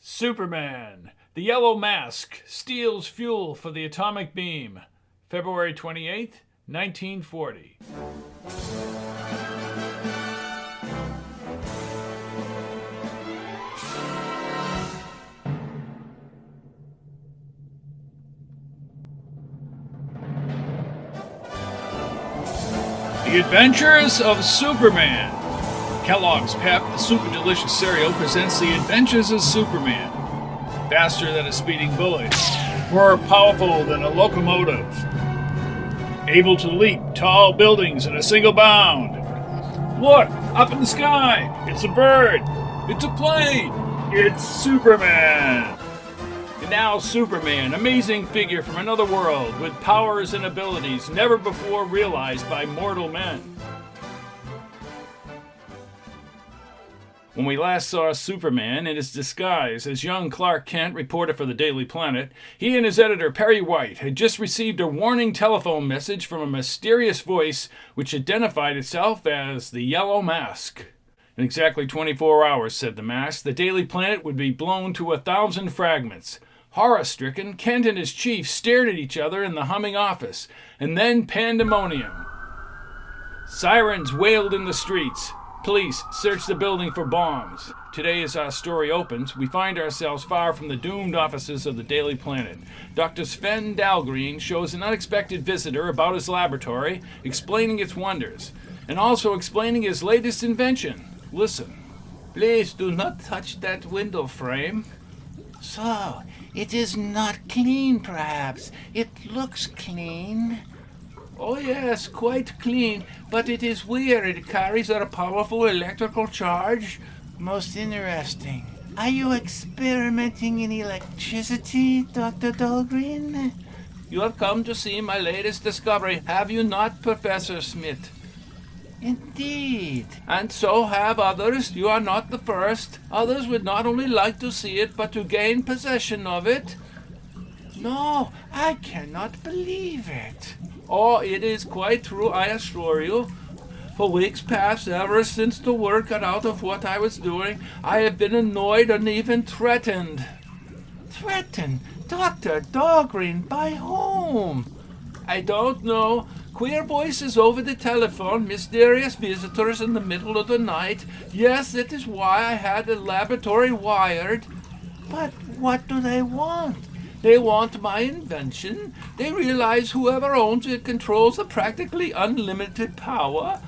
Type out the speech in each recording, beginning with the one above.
Superman, the Yellow Mask, steals fuel for the atomic beam. February 28th, 1940. The Adventures of Superman. Kellogg's Pep, the super delicious cereal, presents the adventures of Superman. Faster than a speeding bullet, more powerful than a locomotive, able to leap tall buildings in a single bound. Look, up in the sky, it's a bird, it's a plane, it's Superman. And now Superman, amazing figure from another world with powers and abilities never before realized by mortal men. When we last saw Superman in his disguise as young Clark Kent, reporter for the Daily Planet, he and his editor Perry White had just received a warning telephone message from a mysterious voice which identified itself as the Yellow Mask. In exactly 24 hours, said the mask, the Daily Planet would be blown to 1,000 fragments. Horror-stricken, Kent and his chief stared at each other in the humming office, and then pandemonium. Sirens wailed in the streets. Police searched the building for bombs. Today, as our story opens, we find ourselves far from the doomed offices of the Daily Planet. Dr. Sven Dahlgren shows an unexpected visitor about his laboratory, explaining its wonders, and also explaining his latest invention. Listen. Please do not touch that window frame. So, it is not clean, perhaps. It looks clean. Oh yes, quite clean, but it is weird. It carries a powerful electrical charge. Most interesting. Are you experimenting in electricity, Dr. Dahlgren? You have come to see my latest discovery, have you not, Professor Smith? Indeed. And so have others. You are not the first. Others would not only like to see it, but to gain possession of it. No, I cannot believe it. Oh, it is quite true, I assure you. For weeks past, ever since the word got out of what I was doing, I have been annoyed and even threatened. Threatened? Dr. Dahlgren, by whom? I don't know. Queer voices over the telephone, mysterious visitors in the middle of the night. Yes, that is why I had the laboratory wired. But what do they want? They want my invention. They realize whoever owns it controls a practically unlimited power.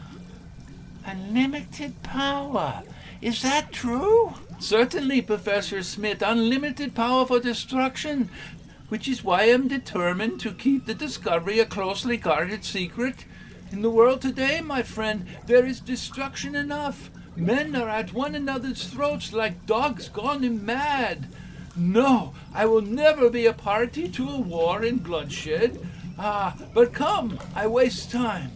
Unlimited power? Is that true? Certainly, Professor Smith. Unlimited power for destruction, which is why I'm determined to keep the discovery a closely guarded secret. In the world today, my friend, there is destruction enough. Men are at one another's throats like dogs gone mad. No, I will never be a party to a war in bloodshed. But come, I waste time.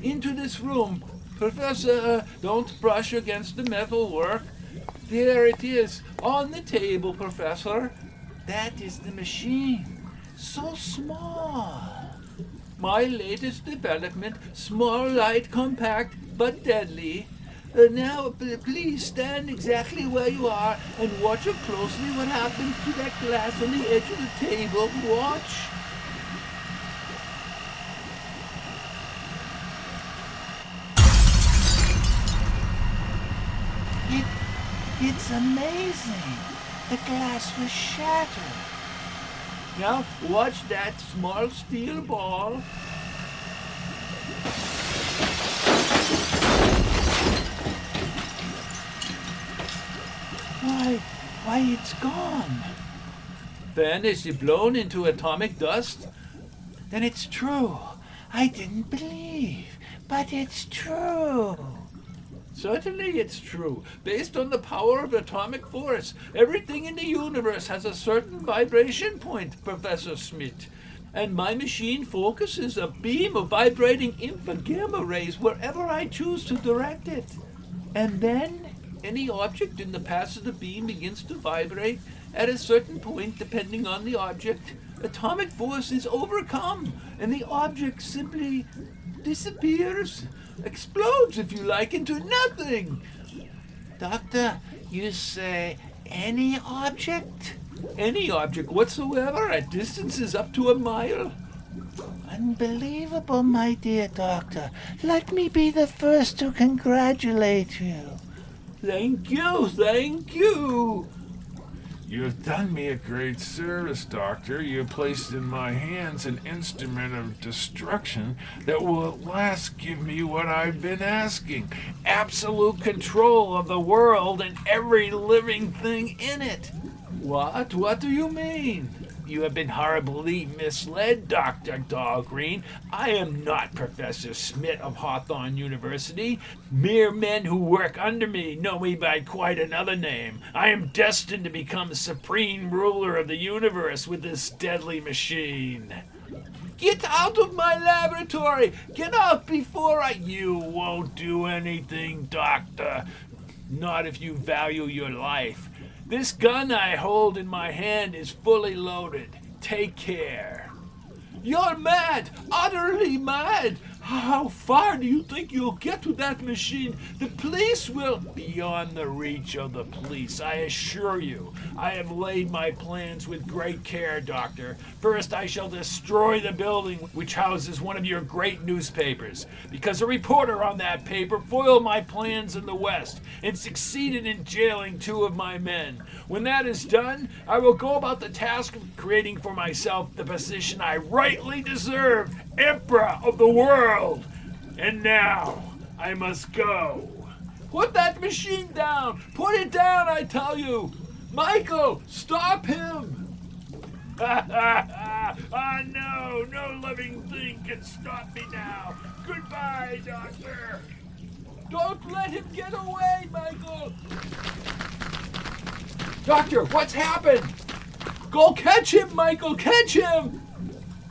Into this room. Professor, don't brush against the metal work. There it is, on the table, Professor. That is the machine. So small. My latest development, small, light, compact, but deadly. Now, please stand exactly where you are and watch closely what happens to that glass on the edge of the table. Watch. It's amazing. The glass was shattered. Now, watch that small steel ball. Why, it's gone. Then is she blown into atomic dust? Then it's true. I didn't believe, but it's true. Certainly it's true. Based on the power of atomic force, everything in the universe has a certain vibration point, Professor Smith. And my machine focuses a beam of vibrating infra gamma rays wherever I choose to direct it. And then any object in the path of the beam begins to vibrate at a certain point depending on the object. Atomic force is overcome, and the object simply disappears, explodes, if you like, into nothing. Doctor, you say Any object? Any object whatsoever at distances up to a mile. Unbelievable, my dear doctor. Let me be the first to congratulate you. Thank you. You've done me a great service, Doctor. You placed in my hands an instrument of destruction that will at last give me what I've been asking. Absolute control of the world and every living thing in it. What? What do you mean? You have been horribly misled, Dr. Dahlgreen. I am not Professor Smith of Hawthorne University. Mere men who work under me know me by quite another name. I am destined to become the supreme ruler of the universe with this deadly machine. Get out of my laboratory! Get out before I... You won't do anything, Doctor. Not if you value your life. This gun I hold in my hand is fully loaded. Take care. You're mad! Utterly mad! How far do you think you'll get with that machine? The police will... Beyond the reach of the police, I assure you. I have laid my plans with great care, Doctor. First, I shall destroy the building which houses one of your great newspapers, because a reporter on that paper foiled my plans in the West and succeeded in jailing 2 of my men. When that is done, I will go about the task of creating for myself the position I rightly deserve, Emperor of the world. And now, I must go. Put that machine down! Put it down, I tell you! Michael, stop him! No, no living thing can stop me now. Goodbye, Doctor. Don't let him get away, Michael. Doctor, what's happened? Go catch him, Michael, catch him!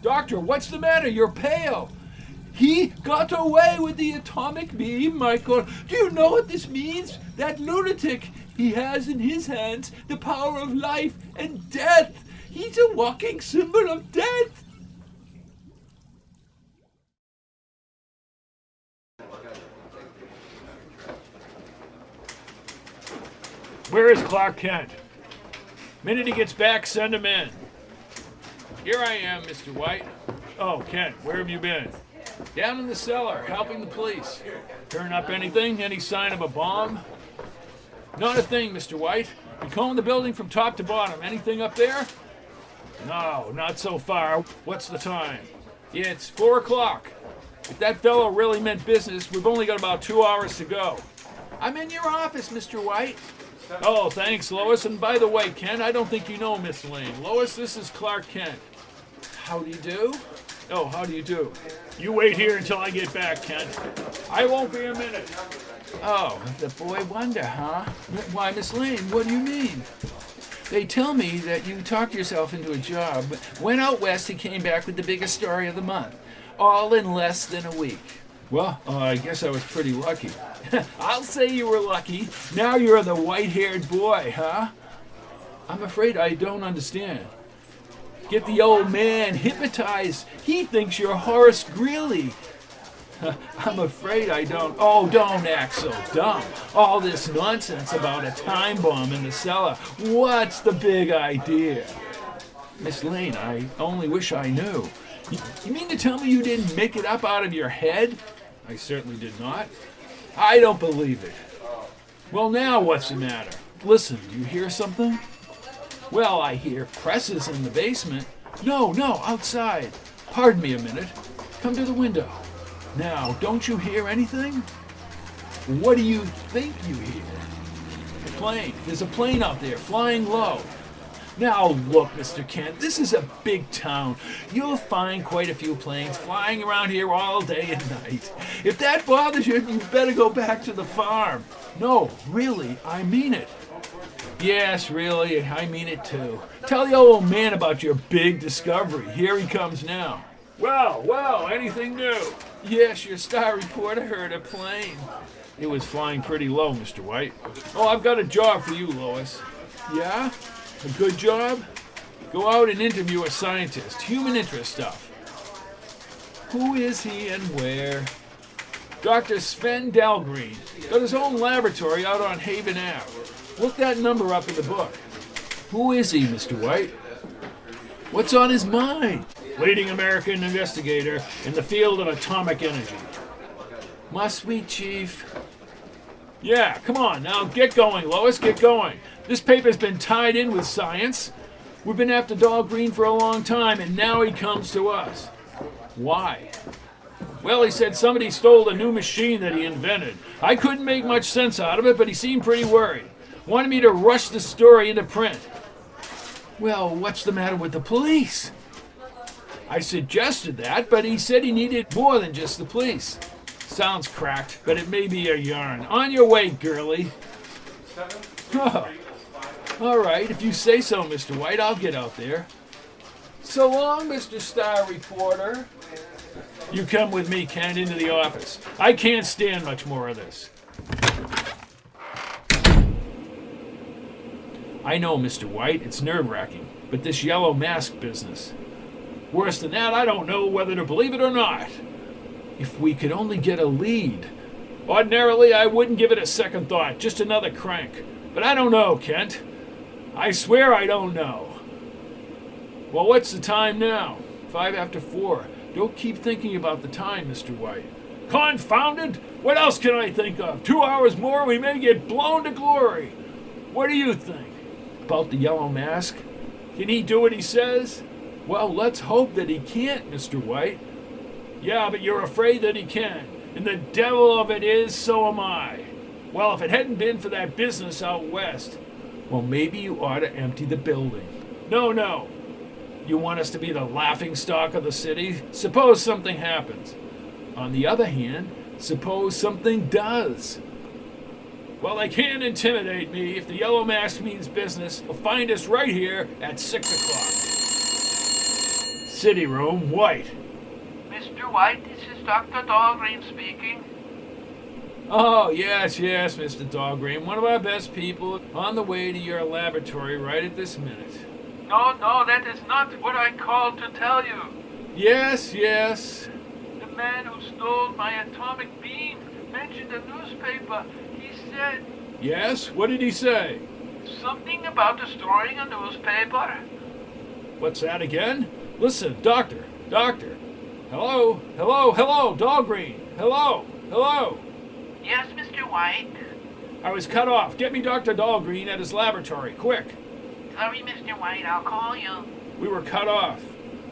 Doctor, what's the matter? You're pale. He got away with the atomic beam, Michael. Do you know what this means? That lunatic, he has in his hands the power of life and death. He's a walking symbol of death. Where is Clark Kent? Minute he gets back, send him in. Here I am, Mr. White. Oh, Kent, where have you been? Down in the cellar, helping the police. Turn up anything? Any sign of a bomb? Not a thing, Mr. White. We combed the building from top to bottom. Anything up there? No, not so far. What's the time? It's 4 o'clock. If that fellow really meant business, we've only got about 2 hours to go. I'm in your office, Mr. White. Oh, thanks, Lois. And by the way, Kent, I don't think you know Miss Lane. Lois, this is Clark Kent. How do you do? Oh, how do you do? You wait here until I get back, Kent. I won't be a minute. Oh, the boy wonder, huh? Why, Miss Lane, what do you mean? They tell me that you talked yourself into a job, went out west and came back with the biggest story of the month, all in less than a week. Well, I guess I was pretty lucky. I'll say you were lucky. Now you're the white-haired boy, huh? I'm afraid I don't understand. Get the old man hypnotized. He thinks you're Horace Greeley. I'm afraid I don't. Oh, don't act so dumb. All this nonsense about a time bomb in the cellar. What's the big idea? Miss Lane, I only wish I knew. You mean to tell me you didn't make it up out of your head? I certainly did not. I don't believe it. Well, now what's the matter? Listen, do you hear something? Well, I hear presses in the basement. No, outside. Pardon me a minute. Come to the window. Now, don't you hear anything? What do you think you hear? A plane. There's a plane out there, flying low. Now look, Mr. Kent, this is a big town. You'll find quite a few planes flying around here all day and night. If that bothers you, you'd better go back to the farm. No, really, I mean it. Yes, really, I mean it too. Tell the old man about your big discovery. Here he comes now. Well, anything new? Yes, your star reporter heard a plane. It was flying pretty low, Mr. White. Oh, I've got a job for you, Lois. Yeah? A good job? Go out and interview a scientist. Human interest stuff. Who is he and where? Dr. Sven Dahlgreen. Got his own laboratory out on Haven Ave. Look that number up in the book. Who is he, Mr. White? What's on his mind? Leading American investigator in the field of atomic energy. Must we, Chief? Yeah, come on, now get going, Lois, get going. This paper's been tied in with science. We've been after Dahlgren for a long time, and now he comes to us. Why? Well, he said somebody stole a new machine that he invented. I couldn't make much sense out of it, but he seemed pretty worried. Wanted me to rush the story into print. Well, what's the matter with the police? I suggested that, but he said he needed more than just the police. Sounds cracked, but it may be a yarn. On your way, girlie. Oh. All right, if you say so, Mr. White, I'll get out there. So long, Mr. Star Reporter. You come with me, Kent, into the office. I can't stand much more of this. I know, Mr. White, it's nerve-wracking, but this yellow mask business. Worse than that, I don't know whether to believe it or not. If we could only get a lead. Ordinarily, I wouldn't give it a second thought, just another crank. But I don't know, Kent. I swear I don't know. Well, what's the time now? 5 after 4. Don't keep thinking about the time, Mr. White. Confounded! What else can I think of? 2 hours more, we may get blown to glory. What do you think? About the yellow mask? Can he do what he says? Well, let's hope that he can't, Mr. White. Yeah, but you're afraid that he can. And the devil of it is, so am I. Well, if it hadn't been for that business out west, well, maybe you ought to empty the building. No. You want us to be the laughingstock of the city? Suppose something happens. On the other hand, suppose something does. Well, they can't intimidate me. If the yellow mask means business, they'll find us right here at 6 o'clock. City room, White. Mr. White, this is Dr. Dahlgren speaking. Oh, yes, Mr. Dahlgren. One of our best people on the way to your laboratory right at this minute. No, that is not what I called to tell you. Yes. The man who stole my atomic beam mentioned a newspaper. He said... Yes? What did he say? Something about destroying a newspaper. What's that again? Listen, Doctor. Hello, Dahlgren. Hello. Yes, Mr. White. I was cut off. Get me Dr. Dahlgren at his laboratory, quick. Sorry, Mr. White, I'll call you. We were cut off.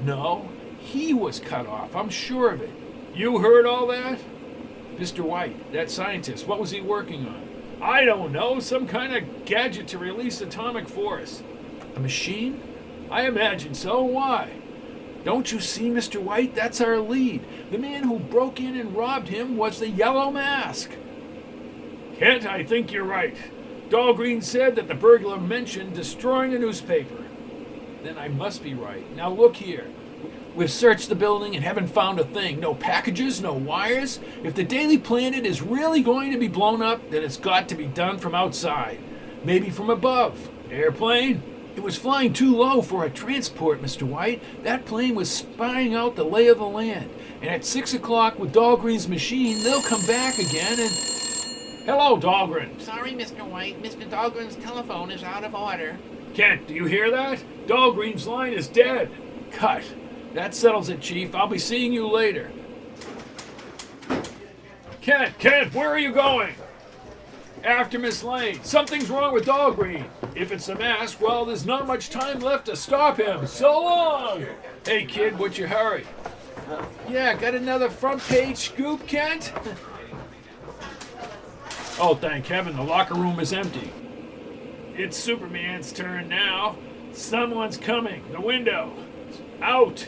No, he was cut off. I'm sure of it. You heard all that? Mr. White, that scientist, what was he working on? I don't know, some kind of gadget to release atomic force. A machine? I imagine so. Why? Don't you see, Mr. White? That's our lead. The man who broke in and robbed him was the Yellow Mask. Kent, I think you're right. Dahlgren said that the burglar mentioned destroying a newspaper. Then I must be right. Now look here. We've searched the building and haven't found a thing. No packages, no wires. If the Daily Planet is really going to be blown up, then it's got to be done from outside. Maybe from above. Airplane? It was flying too low for a transport, Mr. White. That plane was spying out the lay of the land. And at 6 o'clock with Dahlgren's machine, they'll come back again and... Hello, Dahlgren. Sorry, Mr. White. Mr. Dahlgren's telephone is out of order. Kent, do you hear that? Dahlgren's line is dead. Cut. That settles it, Chief. I'll be seeing you later. Kent, where are you going? After Miss Lane. Something's wrong with Dahlgren. If it's the mask, well, there's not much time left to stop him. So long! Hey, kid, what's your hurry? Yeah, got another front page scoop, Kent? Oh, thank heaven, the locker room is empty. It's Superman's turn now. Someone's coming. The window. Out.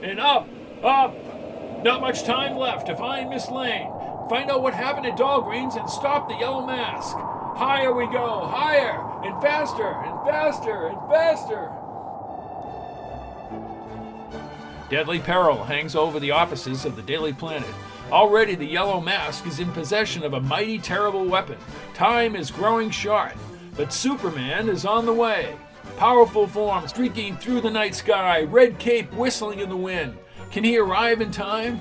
And up. Not much time left to find Miss Lane. Find out what happened at Dahlgren's and stop the Yellow Mask. Higher we go. Higher. And faster. And faster. And faster. Deadly peril hangs over the offices of the Daily Planet. Already the Yellow Mask is in possession of a mighty terrible weapon. Time is growing short, but Superman is on the way. Powerful form streaking through the night sky, red cape whistling in the wind. Can he arrive in time?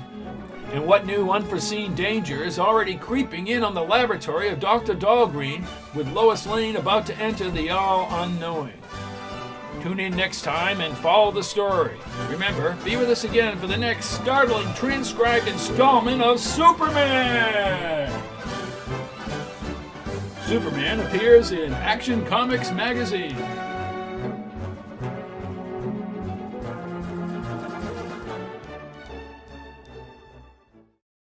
And what new unforeseen danger is already creeping in on the laboratory of Dr. Dahlgreen, with Lois Lane about to enter the all-unknowing? Tune in next time and follow the story. Remember, be with us again for the next startling transcribed installment of Superman! Superman appears in Action Comics magazine.